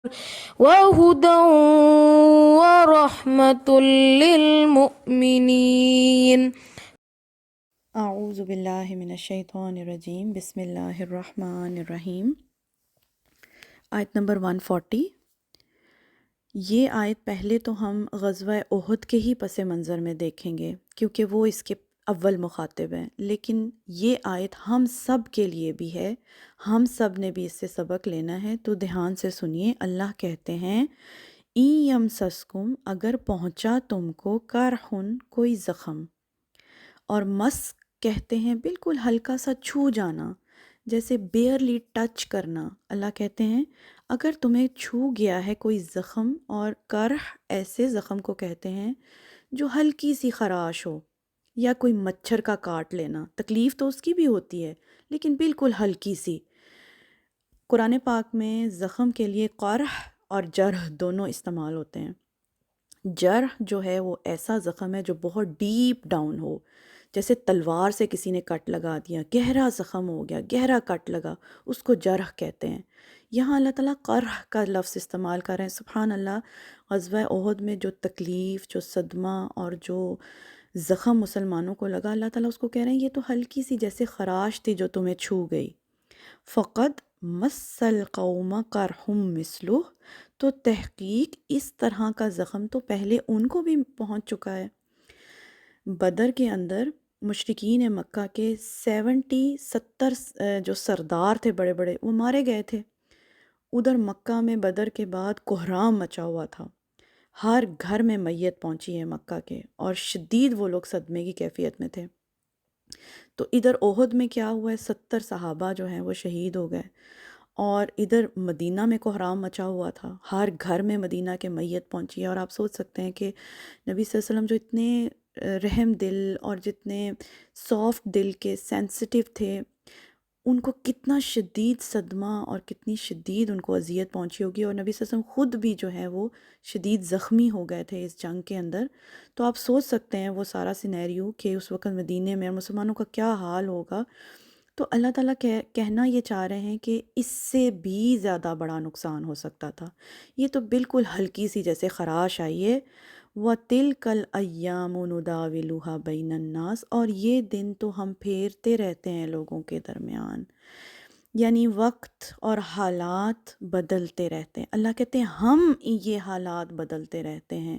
وهدى ورحمة للمؤمنين. اعوذ باللہ من الشیطان الرجیم، بسم اللہ الرحمن الرحیم۔ آیت نمبر 140۔ یہ آیت پہلے تو ہم غزوہ احد کے ہی پس منظر میں دیکھیں گے کیونکہ وہ اس کے اول مخاطب ہیں، لیکن یہ آیت ہم سب کے لیے بھی ہے، ہم سب نے بھی اس سے سبق لینا ہے، تو دھیان سے سنیے۔ اللہ کہتے ہیں این یمسسکم، اگر پہنچا تم کو کرحن، کوئی زخم، اور مس کہتے ہیں بالکل ہلکا سا چھو جانا، جیسے بیئرلی ٹچ کرنا۔ اللہ کہتے ہیں اگر تمہیں چھو گیا ہے کوئی زخم، اور کرح ایسے زخم کو کہتے ہیں جو ہلکی سی خراش ہو، یا کوئی مچھر کا کاٹ لینا، تکلیف تو اس کی بھی ہوتی ہے لیکن بالکل ہلکی سی۔ قرآن پاک میں زخم کے لیے قرح اور جرح دونوں استعمال ہوتے ہیں۔ جرح جو ہے وہ ایسا زخم ہے جو بہت ڈیپ ڈاؤن ہو، جیسے تلوار سے کسی نے کٹ لگا دیا، گہرا زخم ہو گیا، گہرا کٹ لگا، اس کو جرح کہتے ہیں۔ یہاں اللہ تعالیٰ قرح کا لفظ استعمال کر رہے ہیں۔ سبحان اللہ، غزوہ احد میں جو تکلیف، جو صدمہ اور جو زخم مسلمانوں کو لگا، اللہ تعالیٰ اس کو کہہ رہے ہیں یہ تو ہلکی سی جیسے خراش تھی جو تمہیں چھو گئی۔ فقد مس القوم قرحم مثلہ، تو تحقیق اس طرح کا زخم تو پہلے ان کو بھی پہنچ چکا ہے۔ بدر کے اندر مشرکین مکہ کے 70 جو سردار تھے بڑے بڑے، وہ مارے گئے تھے۔ ادھر مکہ میں بدر کے بعد کوہرام مچا ہوا تھا، ہر گھر میں میت پہنچی ہے مکہ کے، اور شدید وہ لوگ صدمے کی کیفیت میں تھے۔ تو ادھر احد میں کیا ہوا ہے، 70 صحابہ جو ہیں وہ شہید ہو گئے، اور ادھر مدینہ میں کوہرام مچا ہوا تھا، ہر گھر میں مدینہ کے میت پہنچی ہے۔ اور آپ سوچ سکتے ہیں کہ نبی صلی اللہ علیہ وسلم جو اتنے رحم دل اور جتنے سافٹ دل کے سینسٹیو تھے، ان کو کتنا شدید صدمہ اور کتنی شدید ان کو اذیت پہنچی ہوگی، اور نبی صلی اللہ علیہ وسلم خود بھی جو ہے وہ شدید زخمی ہو گئے تھے اس جنگ کے اندر۔ تو آپ سوچ سکتے ہیں وہ سارا سینیریو کہ اس وقت مدینے میں مسلمانوں کا کیا حال ہوگا۔ تو اللہ تعالیٰ کہنا یہ چاہ رہے ہیں کہ اس سے بھی زیادہ بڑا نقصان ہو سکتا تھا، یہ تو بالکل ہلکی سی جیسے خراش آئی ہے۔ وَتِلْكَ الْأَيَّامُ نُدَاوِلُهَا بَيْنَ النَّاسِ، اور یہ دن تو ہم پھیرتے رہتے ہیں لوگوں کے درمیان، یعنی وقت اور حالات بدلتے رہتے ہیں۔ اللہ کہتے ہیں ہم یہ حالات بدلتے رہتے ہیں،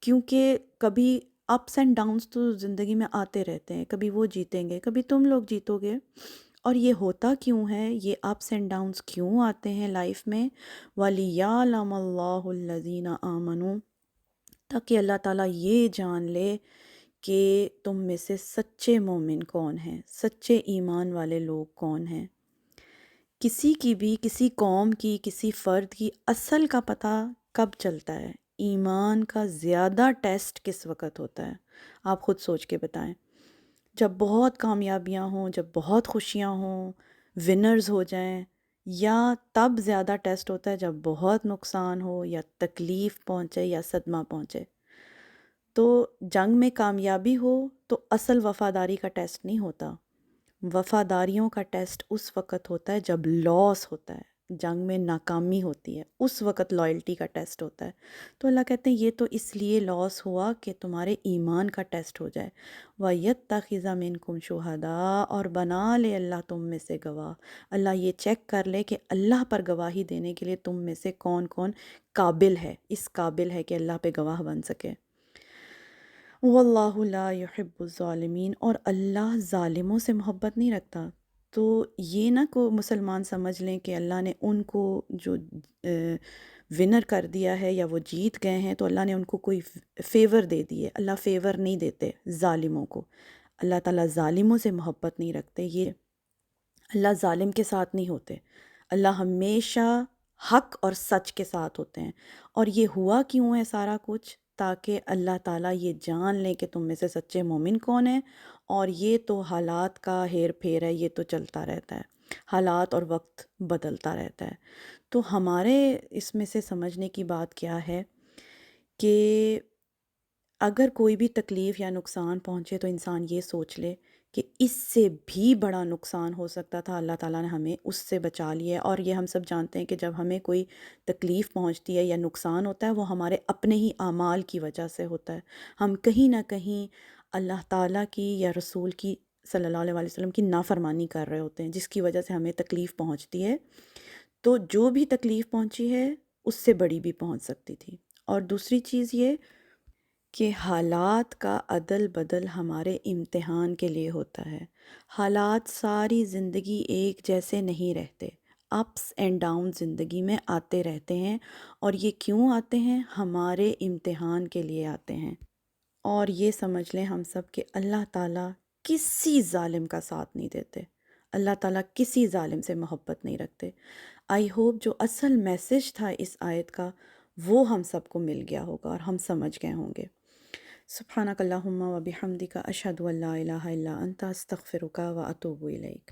کیونکہ کبھی اپس اینڈ ڈاؤنس تو زندگی میں آتے رہتے ہیں، کبھی وہ جیتیں گے، کبھی تم لوگ جیتو گے۔ اور یہ ہوتا کیوں ہے، یہ اپس اینڈ ڈاؤنس کیوں آتے ہیں لائف میں؟ وَلِيَعْلَمَ اللَّهُ الَّذِينَ آمَنُوا، تاکہ اللہ تعالیٰ یہ جان لے کہ تم میں سے سچے مومن کون ہیں، سچے ایمان والے لوگ کون ہیں۔ کسی کی بھی، کسی قوم کی، کسی فرد کی اصل کا پتہ کب چلتا ہے؟ ایمان کا زیادہ ٹیسٹ کس وقت ہوتا ہے؟ آپ خود سوچ کے بتائیں۔ جب بہت کامیابیاں ہوں، جب بہت خوشیاں ہوں، ونرز ہو جائیں، یا تب زیادہ ٹیسٹ ہوتا ہے جب بہت نقصان ہو یا تکلیف پہنچے یا صدمہ پہنچے؟ تو جنگ میں کامیابی ہو تو اصل وفاداری کا ٹیسٹ نہیں ہوتا، وفاداریوں کا ٹیسٹ اس وقت ہوتا ہے جب لاس ہوتا ہے، جنگ میں ناکامی ہوتی ہے، اس وقت لائلٹی کا ٹیسٹ ہوتا ہے۔ تو اللہ کہتے ہیں یہ تو اس لیے لاس ہوا کہ تمہارے ایمان کا ٹیسٹ ہو جائے۔ وَيَتَّخِذَ مِنْكُمْ شُهَدَاءَ، اور بنا لے اللہ تم میں سے گواہ، اللہ یہ چیک کر لے کہ اللہ پر گواہی دینے کے لیے تم میں سے کون کون قابل ہے، اس قابل ہے کہ اللہ پہ گواہ بن سکے۔ واللہ لا يحب الظالمین، اور اللہ ظالموں سے محبت نہیں رکھتا۔ تو یہ نہ کو مسلمان سمجھ لیں کہ اللہ نے ان کو جو ونر کر دیا ہے یا وہ جیت گئے ہیں تو اللہ نے ان کو کوئی فیور دے دی ہے۔ اللہ فیور نہیں دیتے ظالموں کو، اللہ تعالیٰ ظالموں سے محبت نہیں رکھتے، یہ اللہ ظالم کے ساتھ نہیں ہوتے، اللہ ہمیشہ حق اور سچ کے ساتھ ہوتے ہیں۔ اور یہ ہوا کیوں ہے سارا کچھ؟ تاکہ اللہ تعالیٰ یہ جان لیں کہ تم میں سے سچے مومن کون ہیں، اور یہ تو حالات کا ہیر پھیر ہے، یہ تو چلتا رہتا ہے، حالات اور وقت بدلتا رہتا ہے۔ تو ہمارے اس میں سے سمجھنے کی بات کیا ہے کہ اگر کوئی بھی تکلیف یا نقصان پہنچے تو انسان یہ سوچ لے کہ اس سے بھی بڑا نقصان ہو سکتا تھا، اللہ تعالیٰ نے ہمیں اس سے بچا لیا ہے۔ اور یہ ہم سب جانتے ہیں کہ جب ہمیں کوئی تکلیف پہنچتی ہے یا نقصان ہوتا ہے، وہ ہمارے اپنے ہی اعمال کی وجہ سے ہوتا ہے۔ ہم کہیں نہ کہیں اللہ تعالیٰ کی یا رسول کی صلی اللہ علیہ وسلم کی نافرمانی کر رہے ہوتے ہیں، جس کی وجہ سے ہمیں تکلیف پہنچتی ہے۔ تو جو بھی تکلیف پہنچی ہے اس سے بڑی بھی پہنچ سکتی تھی۔ اور دوسری چیز یہ کہ حالات کا عدل بدل ہمارے امتحان کے لیے ہوتا ہے۔ حالات ساری زندگی ایک جیسے نہیں رہتے، اپس اینڈ ڈاؤن زندگی میں آتے رہتے ہیں، اور یہ کیوں آتے ہیں؟ ہمارے امتحان کے لیے آتے ہیں۔ اور یہ سمجھ لیں ہم سب کہ اللہ تعالیٰ کسی ظالم کا ساتھ نہیں دیتے، اللہ تعالیٰ کسی ظالم سے محبت نہیں رکھتے۔ آئی ہوپ جو اصل میسج تھا اس آیت کا وہ ہم سب کو مل گیا ہوگا اور ہم سمجھ گئے ہوں گے۔ سبحانک اللہم و بحمدک اشہد ان لا الہ الا انت استغفرک و اتوب الیک۔